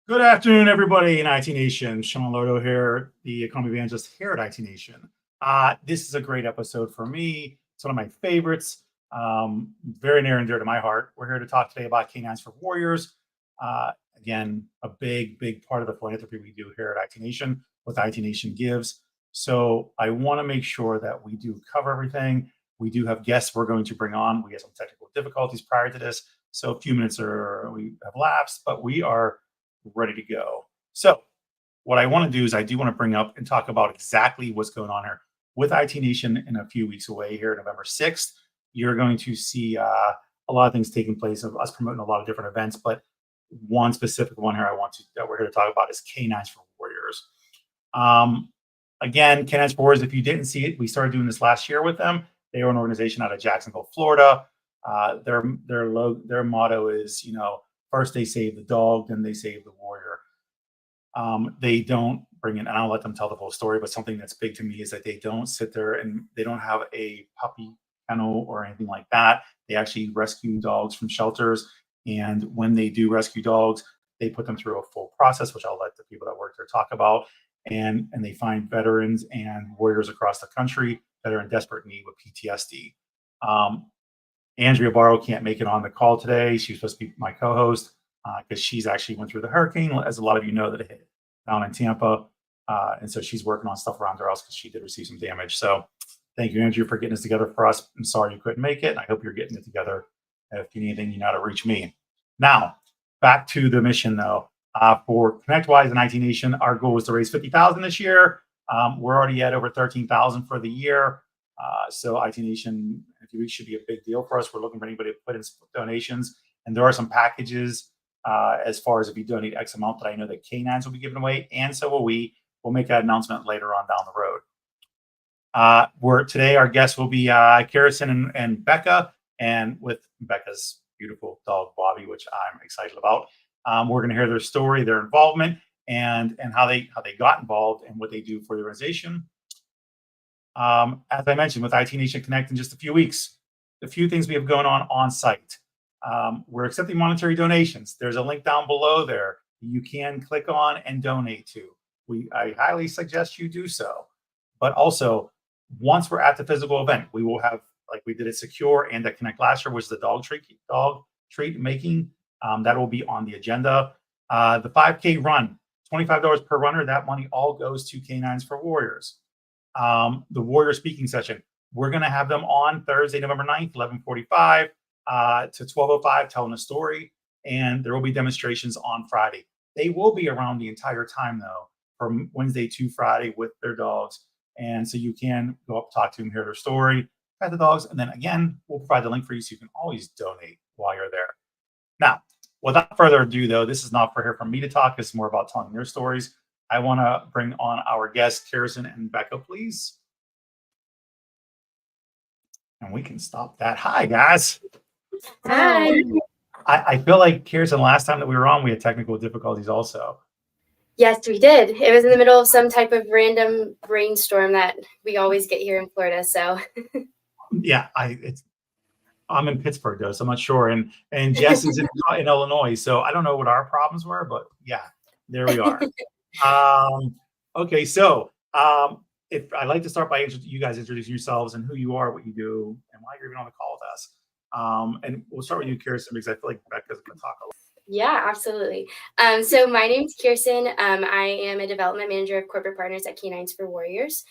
Good afternoon, everybody in IT Nation. Sean Lodo here, the economy evangelist here at IT Nation. This is a great episode for me. It's one of my favorites, very near and dear to my heart. We're here to talk today about K9s for Warriors. Again, a big part of the philanthropy we do here at IT Nation, what IT Nation gives. So I want to make sure that we do cover everything. We do have guests we're going to bring on. We had some technical difficulties prior to this, so a few minutes we have lapsed, but we are ready to go. So what I want to do is I do want to bring up and talk about exactly what's going on here with IT Nation in a few weeks away here, November 6th. You're going to see a lot of things taking place of us promoting a lot of different events, but one specific one here that we're here to talk about is K9s for Warriors. Again, K9s for Warriors, if you didn't see it, we started doing this last year with them. They are an organization out of Jacksonville, Florida. Their motto is, first they save the dog, then they save the warrior. They don't bring in, and I'll let them tell the whole story, but something that's big to me is that they don't sit there and they don't have a puppy kennel or anything like that. They actually rescue dogs from shelters. And when they do rescue dogs, they put them through a full process, which I'll let the people that work there talk about. And they find veterans and warriors across the country that are in desperate need with PTSD. Andrea Barrow can't make it on the call today. She was supposed to be my co-host because she's actually went through the hurricane, as a lot of you know, that it hit down in Tampa. And so she's working on stuff around her house because she did receive some damage. So thank you, Andrea, for getting this together for us. I'm sorry you couldn't make it. And I hope you're getting it together. If you need anything, you know how to reach me. Now, back to the mission, though. For ConnectWise and IT Nation, our goal was to raise $50,000 this year. We're already at over $13,000 for the year. So IT Nation, in a few weeks, should be a big deal for us. We're looking for anybody to put in donations. And there are some packages as far as if you donate X amount that I know that K9s will be given away. And so will we. We'll make that announcement later on down the road. Today, our guests will be Kirsten and Becca. And with Becca's beautiful dog, Bobby, which I'm excited about. We're going to hear their story, their involvement, and how they got involved and what they do for the organization. As I mentioned, with IT Nation Connect in just a few weeks, a few things we have going on site. We're accepting monetary donations. There's a link down below there you can click on and donate to. I highly suggest you do so. But also, once we're at the physical event, we will have, like we did at Secure and at Connect last year, which is the dog treat making. That will be on the agenda. The 5K run, $25 per runner. That money all goes to K9s for Warriors. The Warrior speaking session, we're going to have them on Thursday, November 9th, 11:45 to 12:05, telling a story. And there will be demonstrations on Friday. They will be around the entire time, though, from Wednesday to Friday with their dogs. And so you can go up, talk to them, hear their story, pet the dogs. And then again, we'll provide the link for you so you can always donate while you're there. Now, without further ado, though, this is not for me to talk. It's more about telling their stories. I want to bring on our guests, Kirsten and Becca, please. And we can stop that. Hi, guys. Hi. I feel like, Kirsten, last time that we were on, we had technical difficulties also. Yes, we did. It was in the middle of some type of random rainstorm that we always get here in Florida. So yeah, I'm in Pittsburgh, though, so I'm not sure. And Jess is in Illinois, so I don't know what our problems were, but yeah, there we are. Okay, so if I'd like to start by you guys introducing yourselves and who you are, what you do, and why you're even on the call with us. And we'll start with you, Kirsten, because I feel like Becca's going to talk a lot. Yeah, absolutely. So my name's Kirsten. I am a development manager of corporate partners at K9s for Warriors.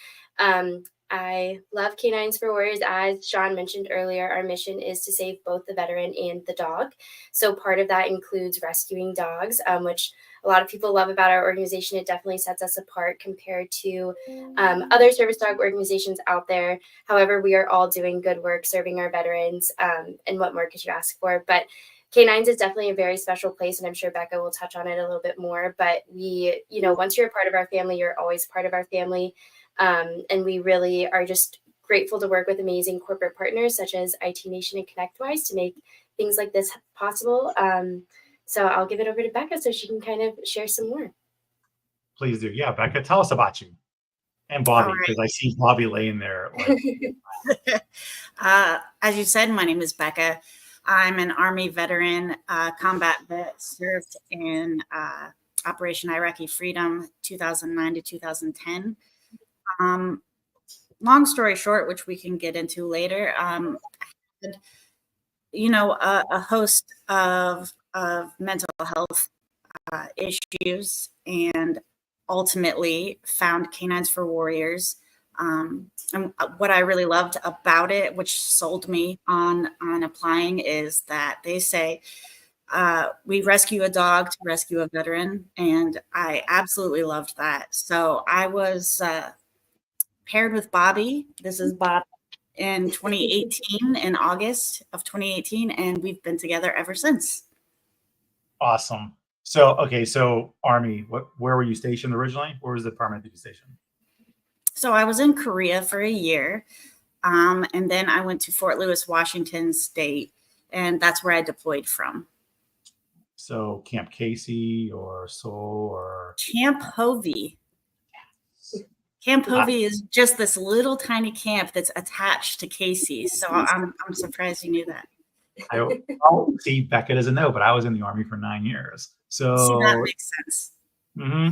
I love K9s for Warriors. As Sean mentioned earlier, our mission is to save both the veteran and the dog. So part of that includes rescuing dogs, which a lot of people love about our organization. It definitely sets us apart compared to other service dog organizations out there. However, we are all doing good work serving our veterans, and what more could you ask for? But K9s is definitely a very special place, and I'm sure Becca will touch on it a little bit more. But once you're a part of our family, you're always part of our family. And we really are just grateful to work with amazing corporate partners such as IT Nation and ConnectWise to make things like this possible. So I'll give it over to Becca so she can kind of share some more. Please do. Yeah, Becca, tell us about you. And Bobby, because I see Bobby laying there. As you said, my name is Becca. I'm an Army veteran, combat vet, served in Operation Iraqi Freedom, 2009 to 2010. Long story short, which we can get into later, a host of mental health issues, and ultimately found K9s for Warriors. And what I really loved about it, which sold me on applying, is that they say we rescue a dog to rescue a veteran, and I absolutely loved that. So I was paired with Bobby. This is Bob in 2018, in August of 2018, and we've been together ever since. Awesome. So, okay, so Army, where were you stationed originally? Where was the permanent duty station? So I was in Korea for a year, and then I went to Fort Lewis, Washington State, and that's where I deployed from. So Camp Casey or Seoul or Camp Hovey. Camp Hovey is just this little tiny camp that's attached to Casey. So I'm surprised you knew that. See, Becca doesn't know, but I was in the Army for 9 years. So see, that makes sense.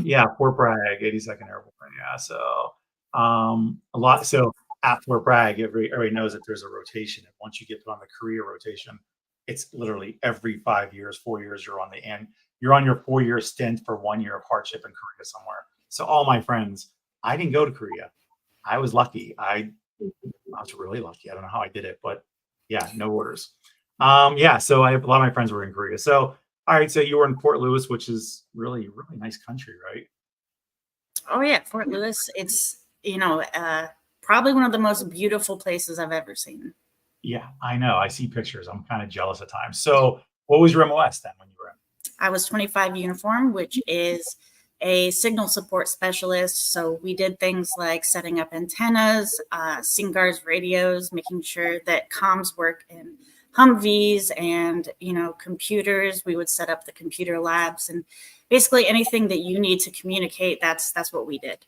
Yeah, Fort Bragg, 82nd Airborne. Yeah, so a lot. So at Fort Bragg, everybody knows that there's a rotation, and once you get on the career rotation, it's literally every 5 years, 4 years, you're on your 4-year stint for 1 year of hardship in Korea somewhere. So all my friends, I didn't go to Korea. I was lucky. I was really lucky. I don't know how I did it, but yeah, no orders. Yeah, so I have a lot of my friends were in Korea. So all right, so you were in Fort Lewis, which is really, really nice country, right? Oh yeah, Fort Lewis. It's probably one of the most beautiful places I've ever seen. Yeah, I know. I see pictures. I'm kind of jealous at times. So what was your MOS then when you were in? I was 25 uniform, which is a signal support specialist. So we did things like setting up antennas, SINGAR's radios, making sure that comms work in Humvees and, computers. We would set up the computer labs, and basically anything that you need to communicate, that's what we did.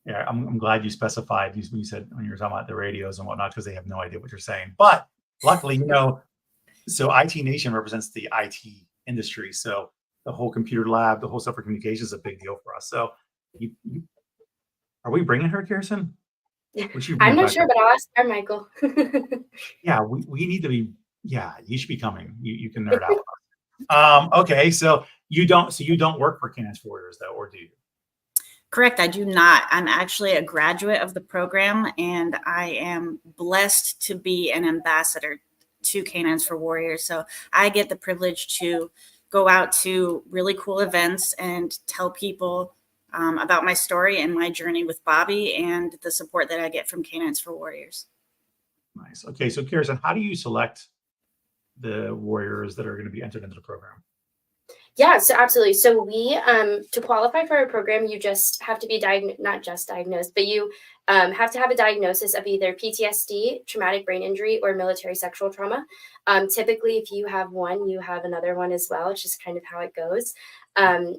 Yeah, I'm glad you specified. You said when you were talking about the radios and whatnot, because they have no idea what you're saying. But luckily, so IT Nation represents the IT industry. So the whole computer lab, the whole stuff for communication is a big deal for us. So are we bringing her, Kirsten? I'm not sure, but I'll ask Michael. Yeah, we need to be. Yeah, you should be coming. You can nerd out. Okay, so you don't work for K9s for Warriors though, or do you? Correct. I do not. I'm actually a graduate of the program, and I am blessed to be an ambassador to K9s for Warriors. So I get the privilege to go out to really cool events and tell people about my story and my journey with Bobby and the support that I get from K9s for Warriors. Nice. Okay, so Kirsten, how do you select the warriors that are going to be entered into the program? Yeah, so absolutely. So we, to qualify for our program, you just have to be not just diagnosed, but you have to have a diagnosis of either PTSD, traumatic brain injury, or military sexual trauma. Typically, if you have one, you have another one as well. It's just kind of how it goes.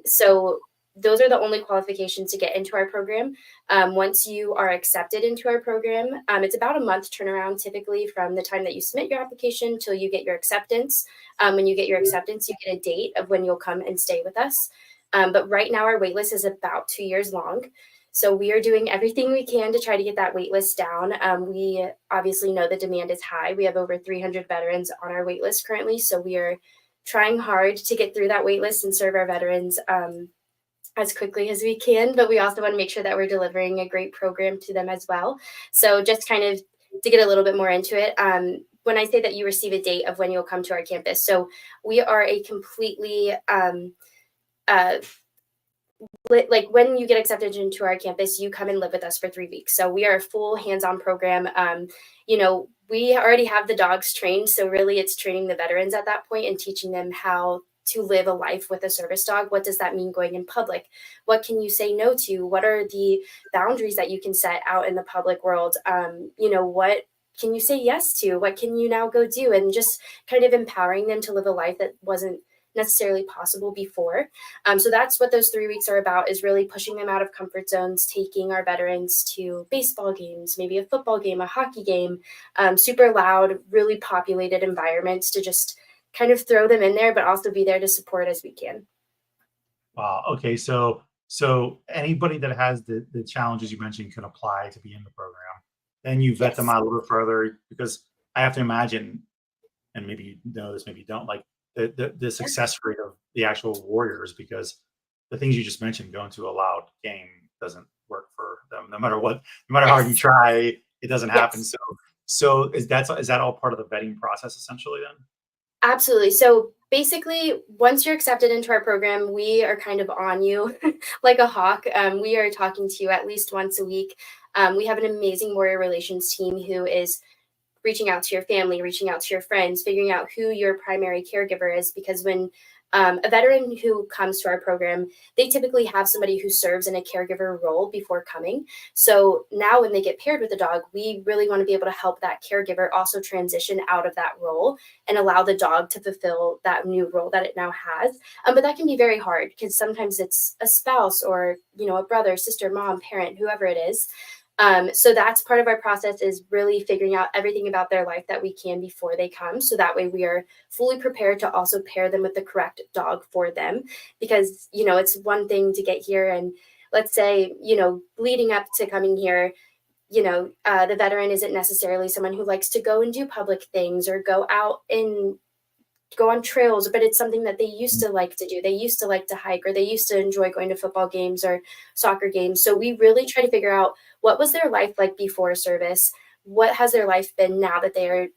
So those are the only qualifications to get into our program. Once you are accepted into our program, it's about a month turnaround typically from the time that you submit your application till you get your acceptance. When you get your acceptance, you get a date of when you'll come and stay with us. But right now our waitlist is about 2 years long. So we are doing everything we can to try to get that waitlist down. We obviously know the demand is high. We have over 300 veterans on our waitlist currently. So we are trying hard to get through that waitlist and serve our veterans as quickly as we can, but we also want to make sure that we're delivering a great program to them as well. So just kind of to get a little bit more into it, when I say that you receive a date of when you'll come to our campus, so we are a completely like when you get accepted into our campus, you come and live with us for 3 weeks. So we are a full hands-on program. We already have the dogs trained, so really it's training the veterans at that point and teaching them how to live a life with a service dog. What does that mean going in public? What can you say no to? What are the boundaries that you can set out in the public world? What can you say yes to? What can you now go do? And just kind of empowering them to live a life that wasn't necessarily possible before. So that's what those 3 weeks are about, is really pushing them out of comfort zones, taking our veterans to baseball games, maybe a football game, a hockey game, super loud, really populated environments to just kind of throw them in there, but also be there to support as we can. Wow. Okay. So anybody that has the challenges you mentioned can apply to be in the program. Then you vet them Yes. out a little further because I have to imagine, and maybe you know this, maybe you don't, like the Yeah. success rate of the actual warriors, because the things you just mentioned, going to a loud game doesn't work for them. No matter what, no matter how hard you Yes. try, it doesn't happen. Yes. So is that all part of the vetting process essentially then? Absolutely. So basically, once you're accepted into our program, we are kind of on you like a hawk. We are talking to you at least once a week. We have an amazing warrior relations team who is reaching out to your family, reaching out to your friends, figuring out who your primary caregiver is. Because when a veteran who comes to our program, they typically have somebody who serves in a caregiver role before coming. So now when they get paired with a dog, we really want to be able to help that caregiver also transition out of that role and allow the dog to fulfill that new role that it now has. But that can be very hard because sometimes it's a spouse or, a brother, sister, mom, parent, whoever it is. So that's part of our process, is really figuring out everything about their life that we can before they come. So that way we are fully prepared to also pair them with the correct dog for them. Because, it's one thing to get here and let's say, leading up to coming here, the veteran isn't necessarily someone who likes to go and do public things or go out and go on trails, but it's something that they used to like to do. They used to like to hike, or they used to enjoy going to football games or soccer games. So we really try to figure out what was their life like before service? What has their life been now that they are,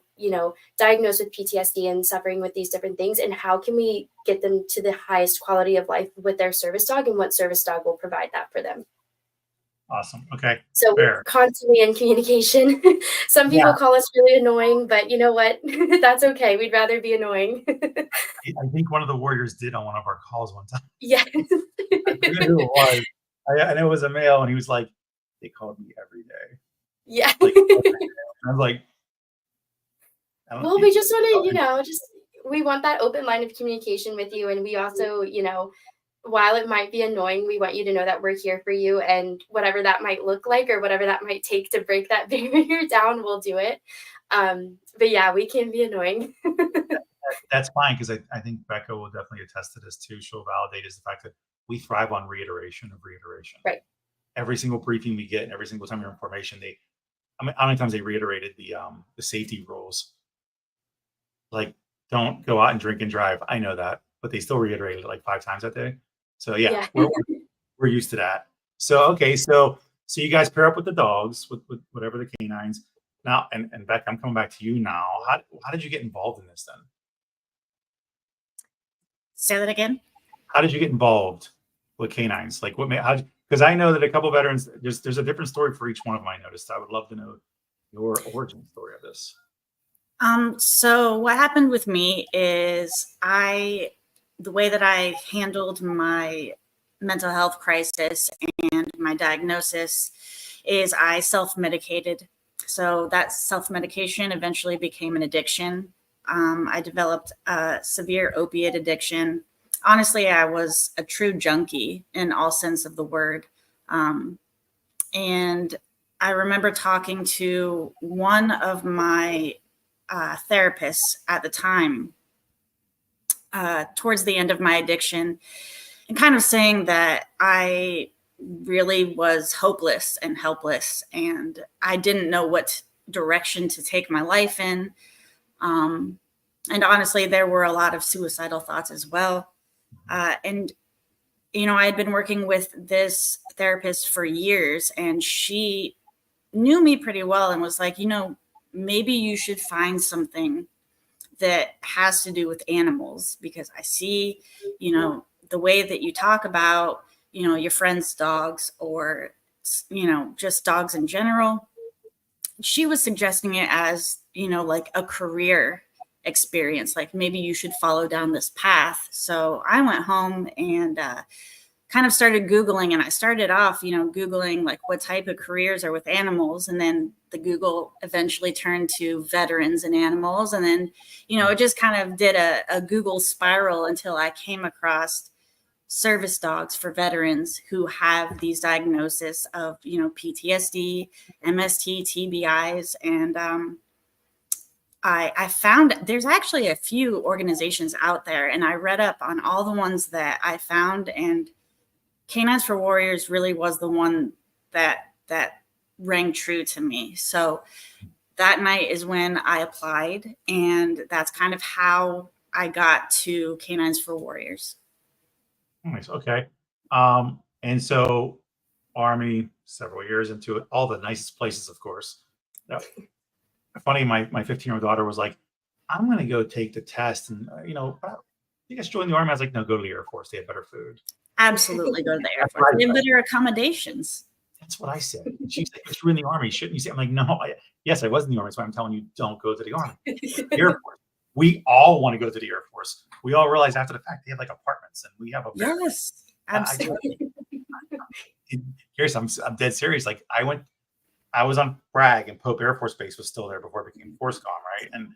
diagnosed with PTSD and suffering with these different things? And how can we get them to the highest quality of life with their service dog, and what service dog will provide that for them? Awesome. Okay. So we're Fair. constantly in communication. Some people Yeah. call us really annoying, but you know what? That's okay. We'd rather be annoying. I think one of the warriors did on one of our calls one time. Yes. I forget who it was. I know it was a male, and he was like, "They called me every day." Yeah. Like, I was like, I don't. Well, we just want to, we want that open line of communication with you. And we also, while it might be annoying, we want you to know that we're here for you, and whatever that might look like or whatever that might take to break that barrier down, we'll do it. But yeah, we can be annoying. That's fine, because I think Becca will definitely attest to this too. She'll validate is the fact that we thrive on reiteration of reiteration. Right. Every single briefing we get, and every single time your information, I mean, how many times they reiterated the safety rules? Like, don't go out and drink and drive. I know that, but they still reiterated it like 5 times that day. So yeah, Yeah. we're used to that. So okay, so you guys pair up with the dogs with whatever the canines. Now, and Beck, I'm coming back to you now. How did you get involved in this then? Say that again. How did you get involved with canines? Like what made how? Because I know that a couple veterans, there's a different story for each one of them. I noticed. I would love to know your origin story of this. So what happened with me is the way that I handled my mental health crisis and my diagnosis is I self-medicated. So that self-medication eventually became an addiction. I developed a severe opiate addiction. Honestly, I was a true junkie in all sense of the word. And I remember talking to one of my therapists at the time, towards the end of my addiction, and kind of saying that I really was hopeless and helpless, and I didn't know what direction to take my life in. And honestly, there were a lot of suicidal thoughts as well. And I had been working with this therapist for years, and she knew me pretty well and was like, maybe you should find something that has to do with animals, because I see, the way that you talk about, your friends' dogs, or, just dogs in general. She was suggesting it as, like a career experience, like maybe you should follow down this path. So I went home and kind of started Googling, and I started off, Googling like what type of careers are with animals. And then the Google eventually turned to veterans and animals. And then, it just kind of did a Google spiral until I came across service dogs for veterans who have these diagnoses of, PTSD, MST, TBIs. And I found there's actually a few organizations out there, and I read up on all the ones that I found, and K9s for Warriors really was the one that rang true to me. So that night is when I applied, and that's kind of how I got to K9s for Warriors. Nice. Okay. And so Army, several years into it, all the nicest places, of course. Now, funny, my 15-year-old daughter was like, I'm going to go take the test. And, I think I should join the Army. I was like, no, go to the Air Force. They have better food. Absolutely go to the Air That's Force. what I They have said. better accommodations. That's what I said. And she's like, but you were in the Army. Shouldn't you say? I'm like, no, yes, I was in the Army. So I'm telling you, don't go to the Army. The Air Force. We all want to go to the Air Force. We all realize after the fact they have like apartments, and we have a Yes, absolutely. Here's I'm dead serious. Like I was on Bragg, and Pope Air Force Base was still there before it became ForceCom, right? And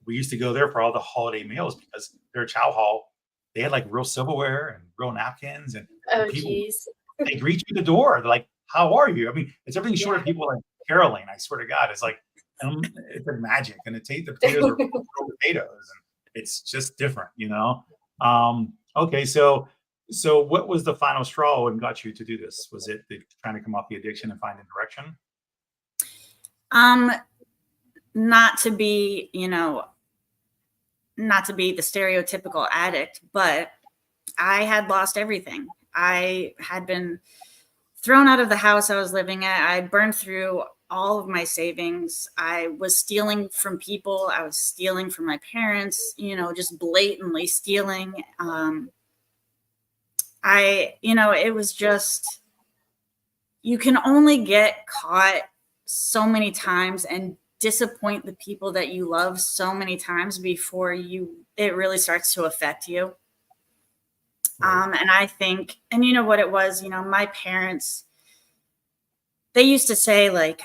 we used to go there for all the holiday meals because their chow hall, they had like real silverware and real napkins, and Oh, people, geez. they greet you at the door. They're like, "How are you?" I mean, it's everything short of people like caroling. I swear to God, it's like it's like magic, and the potatoes are real potatoes, and it's just different, Okay, so what was the final straw and got you to do this? Was it trying to come off the addiction and find a direction? Not to be, not to be the stereotypical addict, but I had lost everything. I had been thrown out of the house I was living at. I burned through all of my savings. I was stealing from people. I was stealing from my parents, just blatantly stealing. It was just, you can only get caught so many times and disappoint the people that you love so many times before it really starts to affect you. And I think, and you know what it was, my parents, they used to say, like,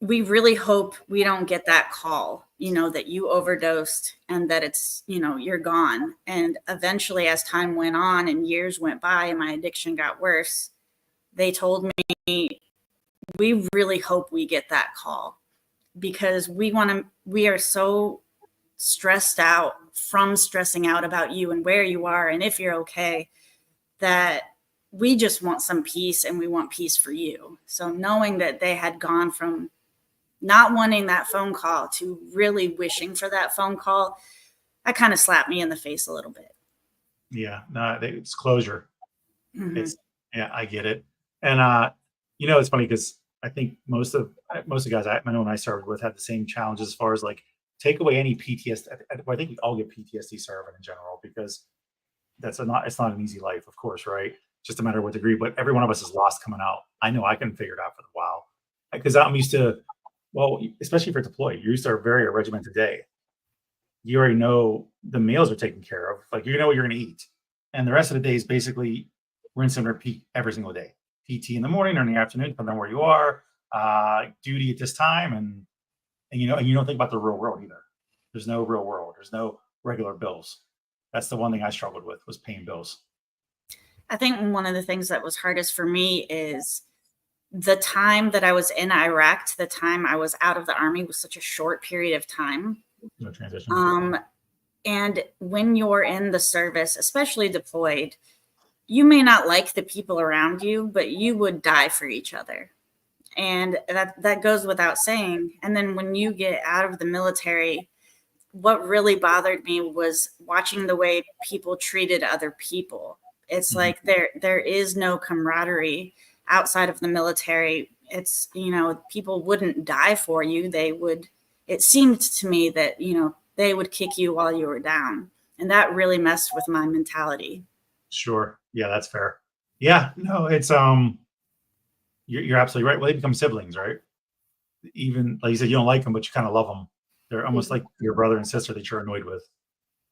we really hope we don't get that call, that you overdosed and that it's, you're gone. And eventually, as time went on and years went by and my addiction got worse, they told me, we really hope we get that call because we are so stressed out from stressing out about you and where you are and if you're okay, that we just want some peace and we want peace for you. So knowing that they had gone from not wanting that phone call to really wishing for that phone call, that kind of slapped me in the face a little bit. Yeah, no, it's closure. Mm-hmm. I get it. And it's funny because I think most of the guys I know when I started with had the same challenges as far as like take away any PTSD. I think we all get PTSD serving in general because it's not an easy life, of course, right? Just a matter of what degree, but every one of us is lost coming out. I know I can figure it out for a while because I'm used to, well, especially if you're deployed, you're used to a very regimented day. You already know the meals are taken care of. Like, you know what you're going to eat. And the rest of the day is basically rinse and repeat every single day. PT in the morning or in the afternoon, depending on where you are, duty at this time. And you don't think about the real world either. There's no real world. There's no regular bills. That's the one thing I struggled with was paying bills. I think one of the things that was hardest for me is the time that I was in Iraq to the time I was out of the Army was such a short period of time. No transition. And when you're in the service, especially deployed, you may not like the people around you, but you would die for each other. And that goes without saying. And then when you get out of the military, what really bothered me was watching the way people treated other people. It's like there is no camaraderie outside of the military. It's, people wouldn't die for you. It seemed to me that, they would kick you while you were down. And that really messed with my mentality. Sure. Yeah, that's fair. Yeah, no, it's, you're absolutely right. Well, they become siblings, right? Even like you said, you don't like them, but you kind of love them. They're almost like your brother and sister that you're annoyed with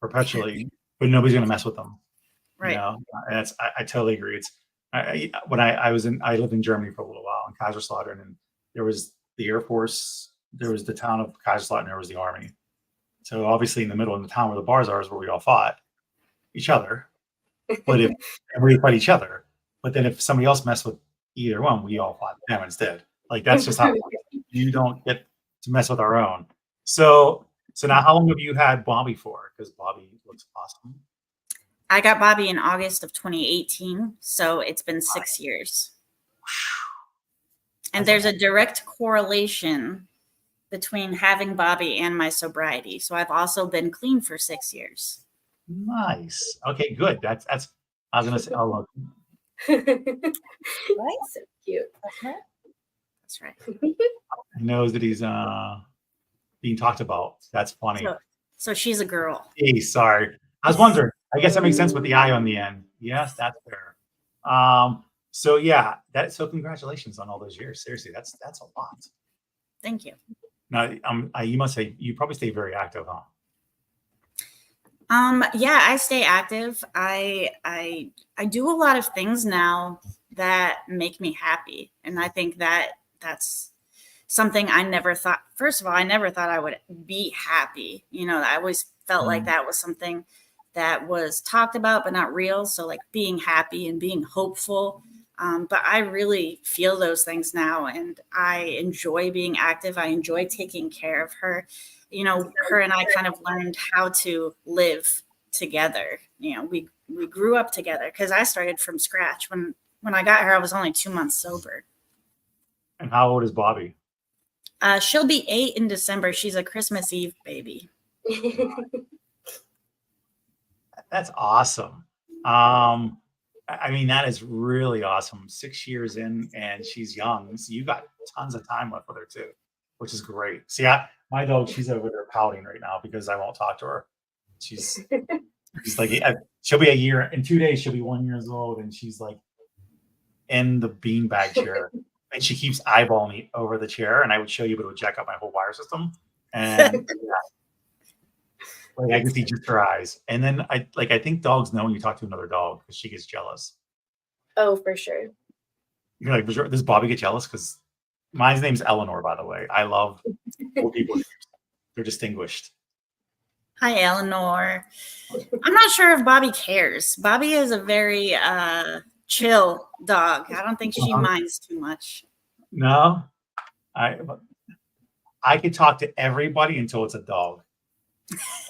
perpetually, but nobody's going to mess with them. Right. And I totally agree. It's when I lived in Germany for a little while in Kaiserslautern, and there was the Air Force, there was the town of Kaiserslautern, there was the Army. So obviously in the middle of the town where the bars are is where we all fought each other. But and we fight each other. But then if somebody else messed with either one, we all fought them instead. Like that's just how you don't get to mess with our own. So So now, how long have you had Bobby for? Because Bobby looks awesome. I got Bobby in August of 2018, so it's been 6 years. And there's a direct correlation between having Bobby and my sobriety. So I've also been clean for 6 years. Nice. Okay, good. That's. I was gonna say. Oh, look. Right? So cute. That's right. That's right. He knows that he's being talked about. That's funny. So she's a girl. Hey, sorry. I was wondering. I guess that makes sense with the I on the end. Yes, that's fair. So yeah, so congratulations on all those years. Seriously, that's a lot. Thank you. Now, you must say you probably stay very active, huh? Yeah, I stay active. I do a lot of things now that make me happy, and I think that's something I never thought. First of all, I never thought I would be happy. I always felt like that was something that was talked about but not real. So like being happy and being hopeful. But I really feel those things now, and I enjoy being active. I enjoy taking care of her. Her and I kind of learned how to live together. We grew up together because I started from scratch. When I got her, I was only 2 months sober. And how old is Bobby? She'll be 8 in December. She's a Christmas Eve baby. That's awesome. I mean, that is really awesome. 6 years in, and she's young, so you got tons of time left with her too, which is great. See, my dog, she's over there pouting right now because I won't talk to her. She's like, she'll be a year in 2 days. She'll be 1 year old, and she's like in the beanbag chair, and she keeps eyeballing me over the chair. And I would show you, but it would jack up my whole wire system. And like I can see just her eyes. And then I think dogs know when you talk to another dog because she gets jealous. Oh, for sure. You're like, does Bobby get jealous? Because my name's Eleanor, by the way. I love old people. They're distinguished. Hi, Eleanor. I'm not sure if Bobby cares. Bobby is a very chill dog. I don't think she minds too much. No, I could talk to everybody until it's a dog.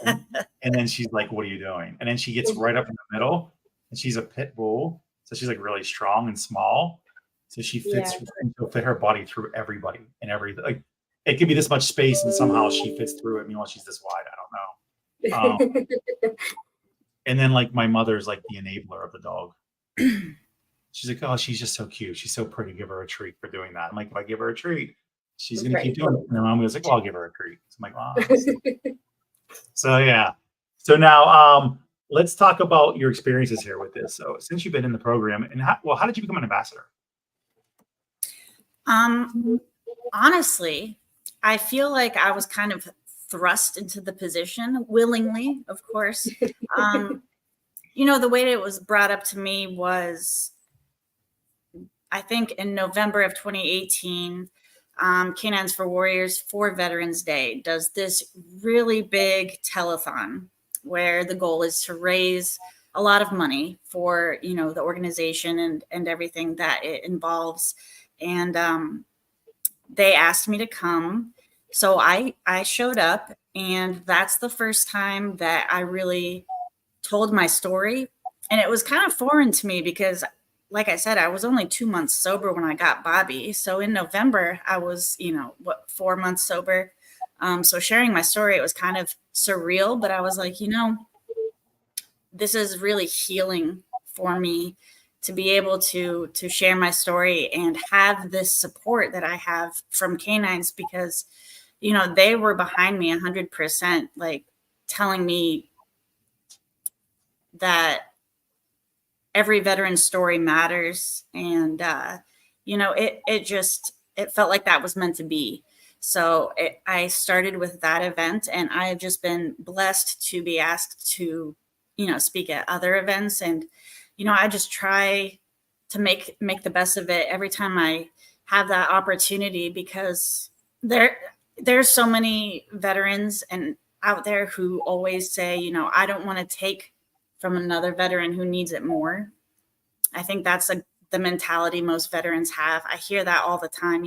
And then she's like, what are you doing? And then she gets right up in the middle, and she's a pit bull. So she's like really strong and small. So she fits she'll fit her body through everybody and everything. Like it could be this much space, and somehow she fits through it. Meanwhile, she's this wide. I don't know. And then like my mother's like the enabler of the dog. She's like, oh, she's just so cute. She's so pretty. Give her a treat for doing that. I'm like, if I give her a treat, she's gonna keep doing it. And her mom was like, well, I'll give her a treat. So I'm like, oh. So yeah. So now let's talk about your experiences here with this. So since you've been in the program, and how did you become an ambassador? Honestly, I feel like I was kind of thrust into the position willingly, of course. The way that it was brought up to me was, I think in November of 2018, K9s for Warriors for Veterans Day does this really big telethon where the goal is to raise a lot of money for, the organization and everything that it involves. And they asked me to come. So I showed up, and that's the first time that I really told my story. And it was kind of foreign to me because, like I said, I was only 2 months sober when I got Bobby. So in November, I was, 4 months sober. So sharing my story, it was kind of surreal, but I was like, this is really healing for me to be able to share my story and have this support that I have from K9s because, they were behind me 100%, like telling me that every veteran's story matters. And, it felt like that was meant to be. So I started with that event, and I have just been blessed to be asked to, speak at other events. And, I just try to make the best of it every time I have that opportunity, because there's so many veterans and out there who always say, I don't want to take from another veteran who needs it more. I think that's the mentality most veterans have. I hear that all the time,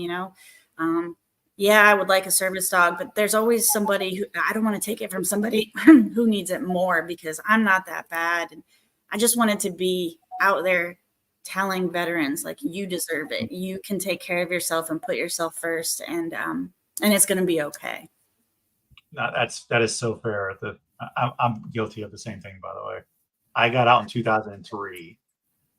yeah, I would like a service dog, but there's always somebody who I don't want to take it from somebody who needs it more because I'm not that bad. And I just wanted to be out there telling veterans like you deserve it. You can take care of yourself and put yourself first, and it's going to be okay. No, that is so fair. I'm guilty of the same thing, by the way. I got out in 2003.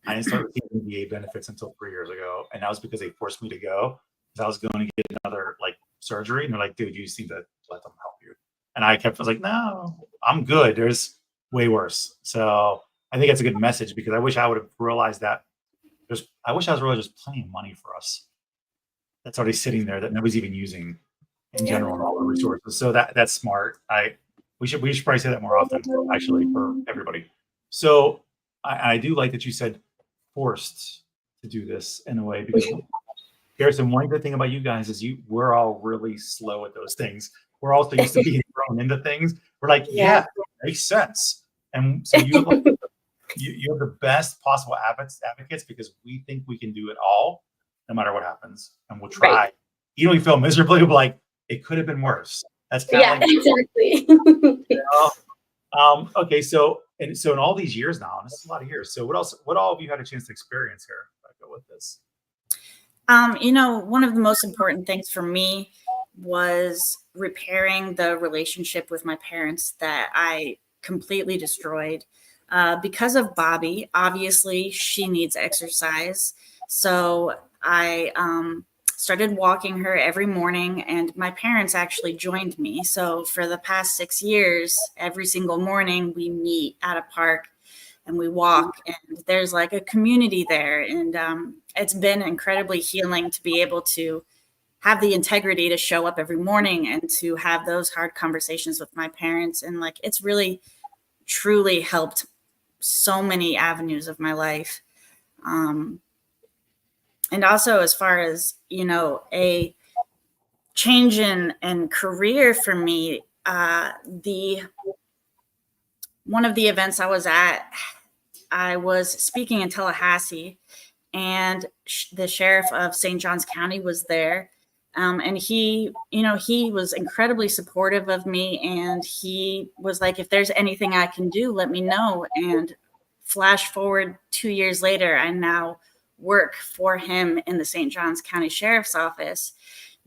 I didn't start receiving VA benefits until 3 years ago, and that was because they forced me to go because I was going to get another like surgery, and they're like, "Dude, you just need to let them help you." And I was like, "No, I'm good. There's way worse." So I think it's a good message because I wish I would have realized that. I wish I was realized there's plenty of money for us that's already sitting there that nobody's even using in general and all the resources. So that's smart. We should probably say that more often, actually, for everybody. So I do like that you said forced to do this in a way because Harrison, one good thing about you guys is we're all really slow at those things. We're also used to being thrown into things. We're like, yeah, makes sense. And so you have you have the best possible advocates because we think we can do it all, no matter what happens, and we'll try. Right. Even if we feel miserably, we'll be like, it could have been worse. That's kind of like exactly. you know? Okay, so in all these years now, and this is a lot of years. So what all have you had a chance to experience here? With this. One of the most important things for me was repairing the relationship with my parents that I completely destroyed. Because of Bobby, obviously she needs exercise. So I started walking her every morning, and my parents actually joined me. So for the past 6 years, every single morning we meet at a park and we walk, and there's like a community there. And it's been incredibly healing to be able to have the integrity to show up every morning and to have those hard conversations with my parents. And like, it's really, truly helped so many avenues of my life. And also as far as, a change in career for me, one of the events I was at, I was speaking in Tallahassee, and the sheriff of St. Johns County was there. And he was incredibly supportive of me. And he was like, if there's anything I can do, let me know. And flash forward 2 years later, I now work for him in the St. Johns County Sheriff's Office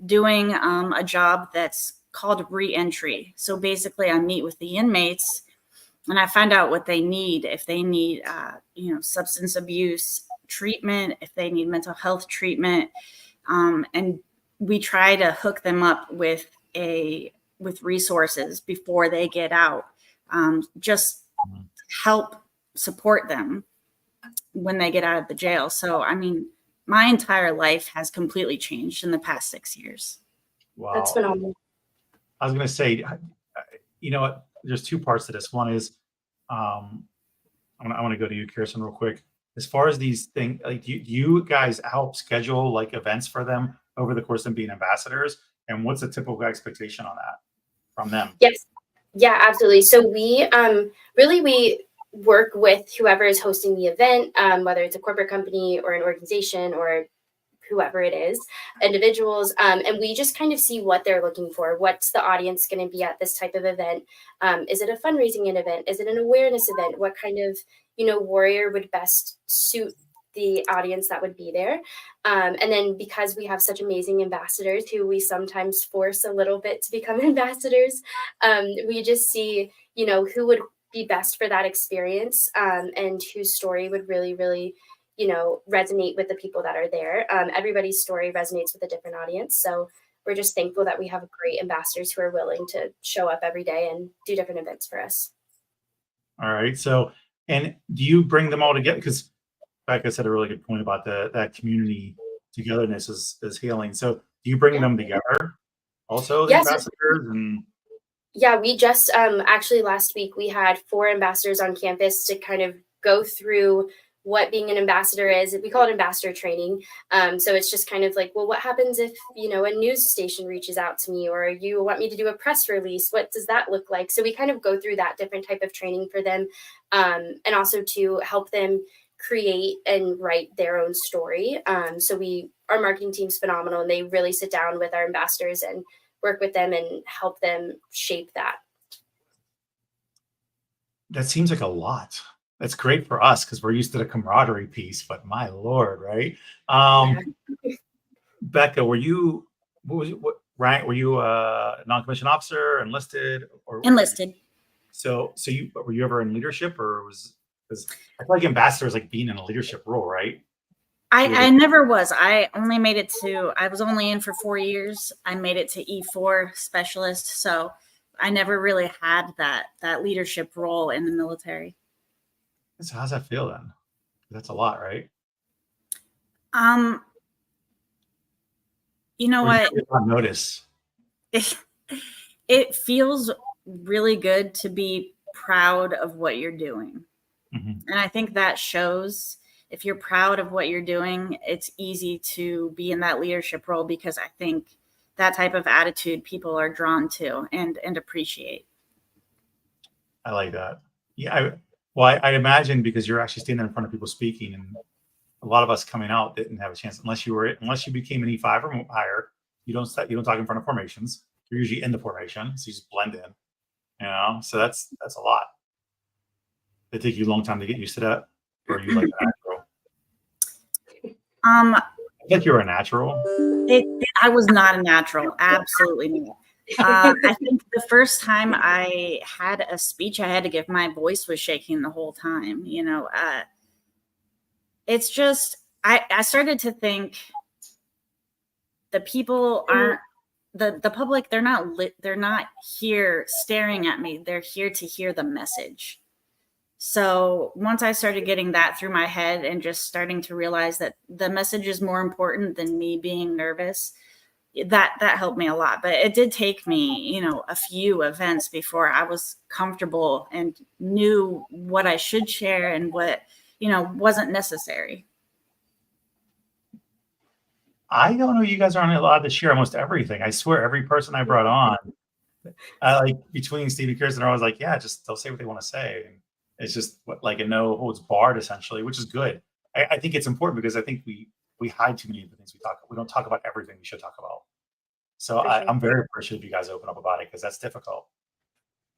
doing a job that's called reentry. So basically I meet with the inmates and I find out what they need. If they need, substance abuse treatment, if they need mental health treatment, and we try to hook them up with resources before they get out, just help support them when they get out of the jail. So, I mean, my entire life has completely changed in the past 6 years. Wow. That's phenomenal. I was going to say, you know what? There's two parts to this. One is, I want to go to you, Kirsten, real quick. As far as these things, like you guys help schedule like events for them over the course of them being ambassadors, and what's the typical expectation on that from them? Yes, yeah, absolutely. So we we work with whoever is hosting the event, whether it's a corporate company or an organization or whoever it is, individuals, and we just kind of see what they're looking for. What's the audience going to be at this type of event? Is it a fundraising event? Is it an awareness event? What kind of warrior would best suit the audience that would be there? And then because we have such amazing ambassadors who we sometimes force a little bit to become ambassadors, we just see who would be best for that experience, and whose story would really, really resonate with the people that are there. Everybody's story resonates with a different audience. So we're just thankful that we have great ambassadors who are willing to show up every day and do different events for us. All right. So, and do you bring them all together? Because Becca said a really good point about that community togetherness is healing. So do you bring them together also, the ambassadors? Yeah, we just actually last week we had 4 ambassadors on campus to kind of go through what being an ambassador is. We call it ambassador training. So it's just kind of like, well, what happens if, a news station reaches out to me, or you want me to do a press release? What does that look like? So we kind of go through that different type of training for them, and also to help them create and write their own story. So our marketing team's phenomenal, and they really sit down with our ambassadors and work with them and help them shape that. That seems like a lot. That's great for us because we're used to the camaraderie piece, but my Lord, right? Becca, were you, what rank, were you a non-commissioned officer, enlisted, or Enlisted. So were you ever in leadership, or because I feel like ambassador is like being in a leadership role, right? I never was. I was only in for 4 years. I made it to E4 specialist. So I never really had that leadership role in the military. So how's that feel then? That's a lot, right? You know what? Notice. It feels really good to be proud of what you're doing. Mm-hmm. And I think that shows. If you're proud of what you're doing, it's easy to be in that leadership role, because I think that type of attitude people are drawn to and appreciate. I like that. Yeah. I imagine because you're actually standing in front of people speaking, and a lot of us coming out didn't have a chance unless you became an E5 or higher. You don't talk in front of formations. You're usually in the formation, so you just blend in. So that's a lot. Did it take you a long time to get used to that, or are you like a natural? I think you're a natural. I was not a natural. Absolutely not. I think the first time I had a speech I had to give, my voice was shaking the whole time. It's just, I started to think the people aren't, the public, they're not here staring at me. They're here to hear the message. So once I started getting that through my head and just starting to realize that the message is more important than me being nervous, that helped me a lot. But it did take me, a few events before I was comfortable and knew what I should share and what, wasn't necessary. I don't know. You guys aren't allowed to share almost everything. I swear, every person I brought on, between Steve and Kirsten, I was like, yeah, just they'll say what they want to say. And it's just like a no holds barred, essentially, which is good. I think it's important because I think we hide too many of the things we talk about. We don't talk about everything we should talk about. So sure. I'm very appreciative you guys open up about it, because that's difficult.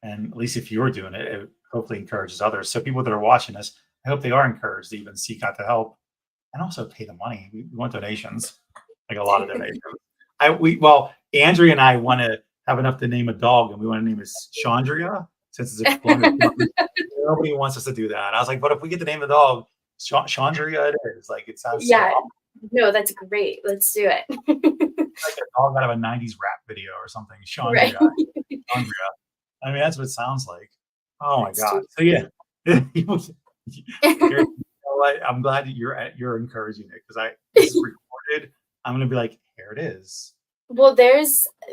And at least if you're doing it, it hopefully encourages others. So people that are watching this, I hope they are encouraged to even seek out the help and also pay the money. We want donations, like a lot of donations. Andrea and I want to have enough to name a dog, and we want to name it Chandria, since it's exploring. Nobody wants us to do that. I was like, but if we get to name the dog Chandria, it is. Like, it sounds so awesome. No, that's great. Let's do it. Like a dog out of a 90s rap video or something. Chandria. Right. Chandria. I mean, that's what it sounds like. Oh my God. So yeah. I'm glad that you're encouraging it, because this is recorded. I'm gonna be like, here it is. Well,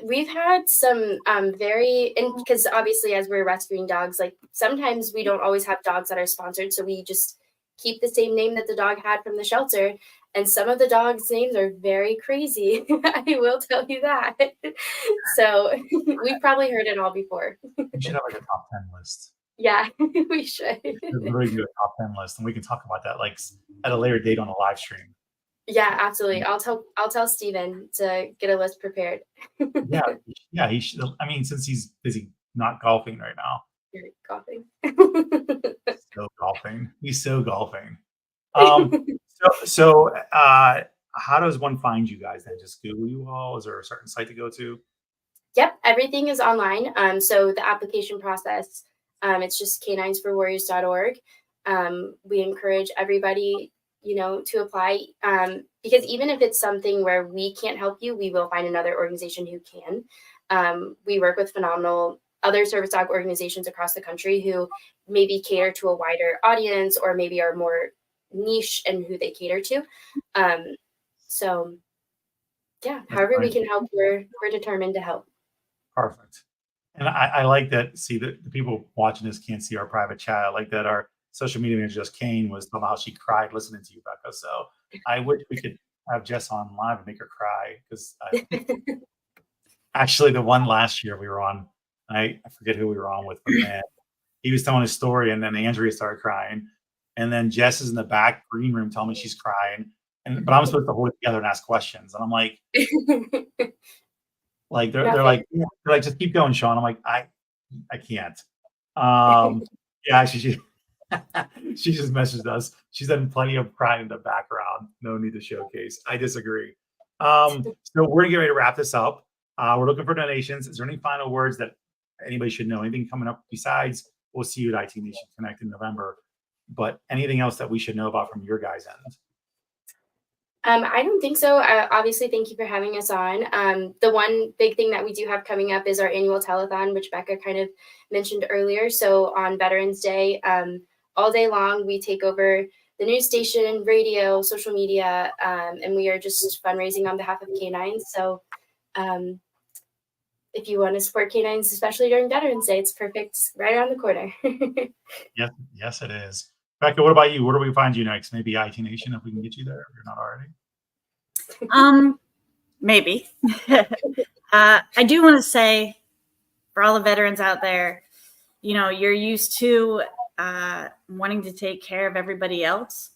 we've had some because obviously as we're rescuing dogs, like sometimes we don't always have dogs that are sponsored, so we just keep the same name that the dog had from the shelter. And some of the dogs' names are very crazy. I will tell you that. So we've probably heard it all before. You should have like a top 10 list. Yeah, we should. Literally do a top 10 list, and we can talk about that like at a later date on a live stream. Yeah, absolutely. I'll tell Steven to get a list prepared. Yeah, he should. I mean, since he's busy not golfing right now. You're golfing. So golfing. He's so golfing. So how does one find you guys then? Just Google you all? Is there a certain site to go to? Yep, everything is online. So the application process, it's just K9sforwarriors.org. We encourage everybody, to apply, because even if it's something where we can't help you, we will find another organization who can. We work with phenomenal other service dog organizations across the country who maybe cater to a wider audience, or maybe are more niche in who they cater to. So yeah, however we can help, we're determined to help. Perfect. And I like that. See, the people watching this can't see our private chat. I like that our social media manager, just Kane, was talking about how she cried listening to you, Becca. So I wish we could have Jess on live and make her cry, because actually the one last year we were on, I forget who we were on with, but man, he was telling his story, and then Andrea started crying. And then Jess is in the back green room telling me she's crying. But I'm supposed to hold it together and ask questions. And I'm like, they're like, just keep going, Sean. I'm like, I can't. Yeah, she just messaged us. She's done plenty of crying in the background. No need to showcase. I disagree. So we're gonna get ready to wrap this up. We're looking for donations. Is there any final words that anybody should know? Anything coming up besides we'll see you at IT Nation Connect in November? But anything else that we should know about from your guys' end? I don't think so. Obviously, thank you for having us on. The one big thing that we do have coming up is our annual telethon, which Becca kind of mentioned earlier. So on Veterans Day, all day long, we take over the news station, radio, social media, and we are just fundraising on behalf of K9s. So if you want to support K9s, especially during Veterans Day, it's perfect, right around the corner. Yes, it is. Becca, what about you? Where do we find you next? Maybe IT Nation, if we can get you there, if you're not already. Maybe. I do want to say, for all the veterans out there, you're used to wanting to take care of everybody else.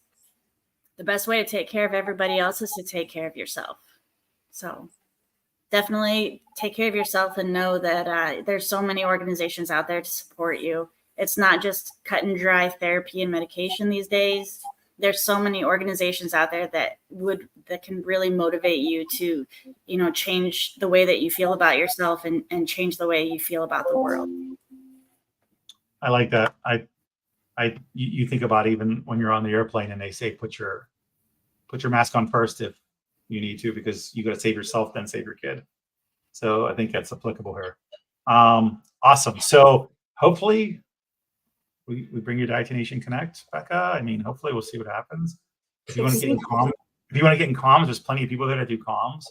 The best way to take care of everybody else is to take care of yourself. So definitely take care of yourself and know that there's so many organizations out there to support you. It's not just cut and dry therapy and medication these days. There's so many organizations out there that can really motivate you to, change the way that you feel about yourself and change the way you feel about the world. I like that. You think about even when you're on the airplane and they say put your mask on first if you need to, because you got to save yourself, then save your kid. So I think that's applicable here. Awesome. So hopefully we bring you to IT Nation Connect, Becca. I mean, hopefully we'll see what happens. If you want to get in comms, there's plenty of people there that do comms.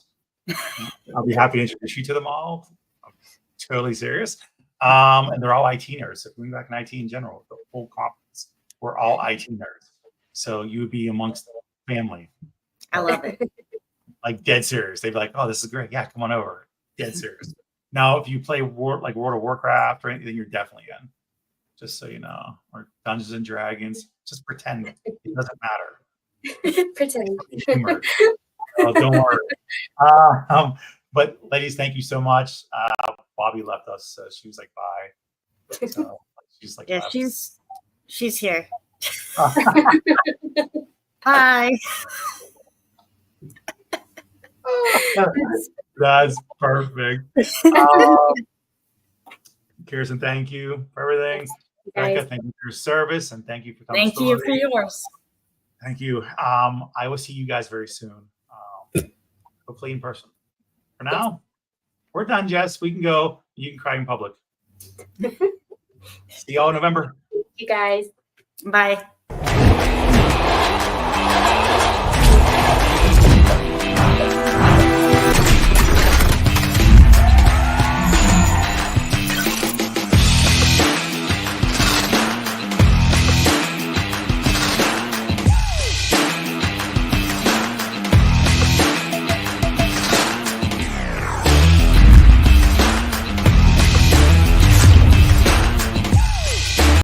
I'll be happy to introduce you to them all. I'm totally serious. And they're all IT nerds. So going back in IT in general, the whole conference, we're all IT nerds. So you would be amongst family. I love it. Like dead serious. They'd be like, "Oh, this is great. Yeah, come on over." Dead serious. Now, if you play World of Warcraft or anything, you're definitely in. Just so you know, or Dungeons and Dragons. Just pretend it doesn't matter. Pretend. Oh, don't worry. But ladies, thank you so much. Bobby left us, so she was like, "Bye." So she's like, yeah, left. she's here. Bye. That's perfect. Kirsten, thank you for everything. Becca, thank you for your service, and thank you for telling Thank you for yours. Thank you. I will see you guys very soon. Hopefully in person. For now, we're done, Jess. We can go. You can cry in public. See y'all in November. You guys. Bye.